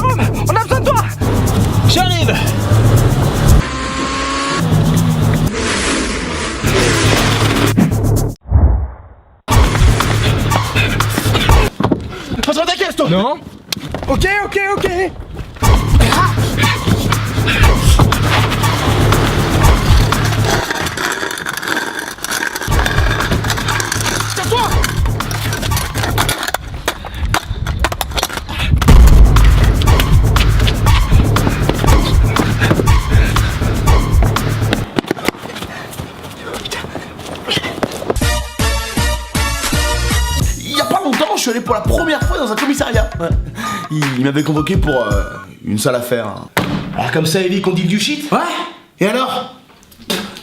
Jérôme, on a besoin de toi. J'arrive. Passe-moi ta caisse, toi. Non. Ok. Casse-toi. Il y a pas longtemps, je suis allé pour la première fois dans un commissariat. Ouais. Il m'avait convoqué pour une sale affaire. Alors comme ça, Evie, qu'on dit du shit. Ouais. Et alors?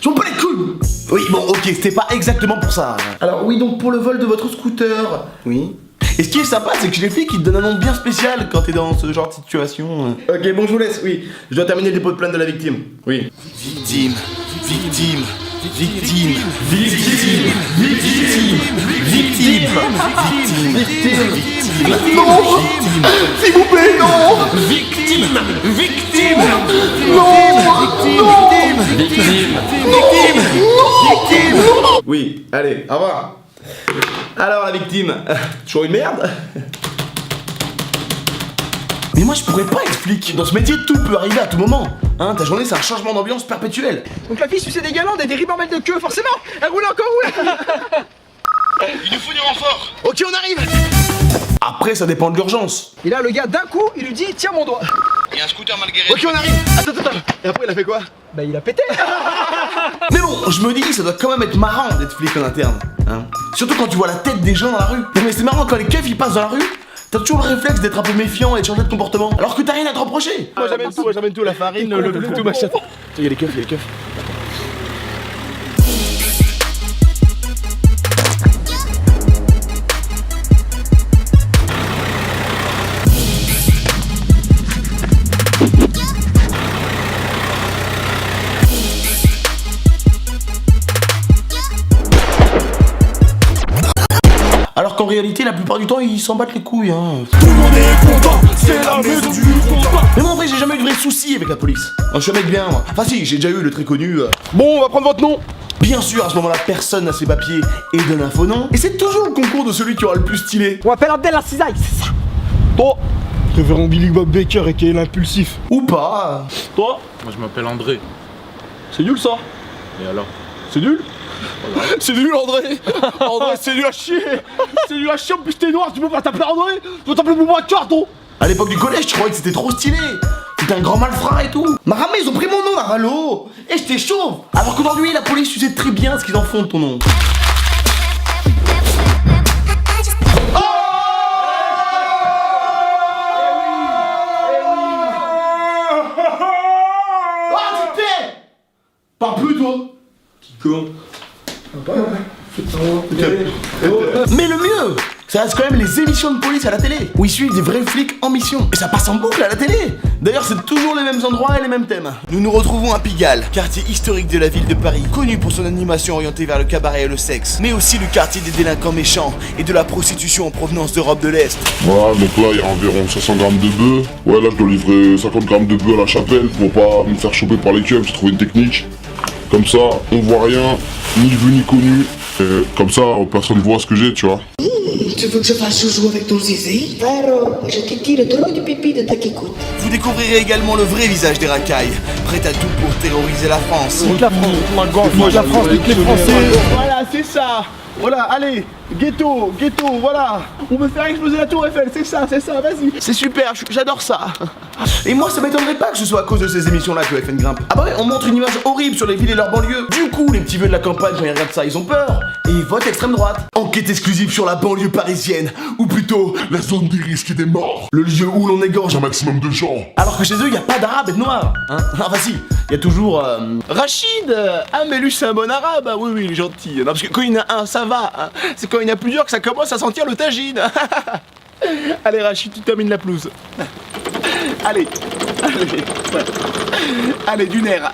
Tu m'en pas les couilles. Oui, bon, ok, c'était pas exactement pour ça. Alors oui, donc pour le vol de votre scooter. Oui. Et ce qui est sympa, c'est que chez les flics, ils te donnent un nom bien spécial quand t'es dans ce genre de situation. Ok, bon, je vous laisse, oui. Je dois terminer le dépôt de plainte de la victime. Oui. Victime. Non. S'il vous plaît, non. Victime. Oui, allez, au revoir. Alors la victime, toujours une merde. Mais moi je pourrais pas être flic. Dans ce métier tout peut arriver à tout moment. Hein, ta journée c'est un changement d'ambiance perpétuel. Donc la fille suçait des galantes et des ribambelles de queue, forcément. Elle roule encore où là? Il nous faut du renfort. Ok, on arrive. Après ça dépend de l'urgence. Et là le gars d'un coup il lui dit tiens mon doigt. Il y a un scooter mal garé. Ok, on arrive. Attends. Et après il a fait quoi? Bah il a pété. Mais bon, je me dis ça doit quand même être marrant d'être flic en interne. Hein. Surtout quand tu vois la tête des gens dans la rue. Non mais c'est marrant quand les keufs ils passent dans la rue. T'as toujours le réflexe d'être un peu méfiant et de changer de comportement. Alors que t'as rien à te reprocher. Moi j'amène tout, la farine, le bleu, tout machin. Il y a les keufs. Alors qu'en réalité, la plupart du temps, ils s'en battent les couilles, hein. Tout le monde est content, c'est la maison du combat. Mais moi, en vrai, j'ai jamais eu de vrai souci avec la police. Je suis un mec bien, moi. Enfin, si, j'ai déjà eu le très connu. Bon, on va prendre votre nom. Bien sûr, à ce moment-là, personne n'a ses papiers et donne un faux nom. Et c'est toujours le concours de celui qui aura le plus stylé. On m'appelle Abdel Azizaï, c'est ça. Toi, révérend Billy Bob Baker et qui est l'impulsif. Ou pas. Toi, Moi je m'appelle André. c'est nul ça. Et alors? C'est nul. C'est nul André. André, c'est nul à chier. C'est nul à chier, en plus t'es noir, tu peux pas t'appeler André. Tu peux t'appeler Boubacar, toi. À l'époque du collège, je croyais que c'était trop stylé. T'étais un grand malfrat et tout. Maramé, ils ont pris mon nom, Narvalo. Et j'étais chauve. Alors qu'aujourd'hui, la police, tu sais très bien ce qu'ils en font de ton nom. Parle plus, toi. Quoi? Mais le mieux, ça reste quand même les émissions de police à la télé, où ils suivent des vrais flics en mission. Et ça passe en boucle à la télé. D'ailleurs, c'est toujours les mêmes endroits et les mêmes thèmes. Nous nous retrouvons à Pigalle, quartier historique de la ville de Paris, connu pour son animation orientée vers le cabaret et le sexe, mais aussi le quartier des délinquants méchants et de la prostitution en provenance d'Europe de l'Est. Voilà, donc là il y a environ 500 grammes de bœuf. Ouais, là je dois livrer 50 grammes de bœuf à la chapelle pour pas me faire choper par les keufs. J'ai trouvé une technique. Comme ça, on voit rien, ni vu ni connu. Et comme ça, personne voit ce que j'ai, tu vois. Tu veux que je fasse joujou avec ton zizi? Alors, je te tire trop du pipi de ta kikoute. Vous découvrirez également le vrai visage des racailles, prêt à tout pour terroriser la France. Nique la France, nique les Français. Voilà, c'est ça. Voilà, allez, ghetto, voilà. On veut faire exploser la tour Eiffel, c'est ça, vas-y. C'est super, j'adore ça. Et moi, ça m'étonnerait pas que ce soit à cause de ces émissions-là que FN grimpe. Ah bah ouais, on montre une image horrible sur les villes et leurs banlieues. Du coup, les petits vieux de la campagne, quand ils regardent ça, ils ont peur. Et ils votent extrême droite. Enquête exclusive sur la banlieue parisienne. Ou plutôt, La zone des risques et des morts. le lieu où l'on égorge Un maximum de gens. alors que chez eux, y a pas d'arabe et de noir. Hein? Enfin si, y a toujours Rachid. Ah mais lui c'est un bon arabe. Ah, oui, il est gentil. Non, parce que quand il y en a un, ça va. Hein? C'est quand il y en a plusieurs que ça commence à sentir le tagine. Allez Rachid, tu termines la pelouse. Allez. Allez, du nerf.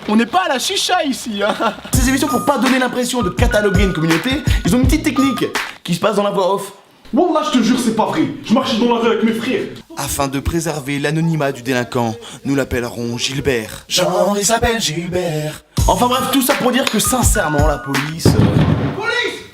On n'est pas à la chicha ici. Hein? Ces émissions, pour pas donner l'impression de cataloguer une communauté, ils ont une petite technique qui se passe dans la voix off. Wallah, je te jure, c'est pas vrai. Je marchais dans la rue avec mes frères. Afin de préserver l'anonymat du délinquant, nous l'appellerons Gilbert. Genre, il s'appelle Gilbert. Enfin bref, tout ça pour dire que sincèrement, la police... Police!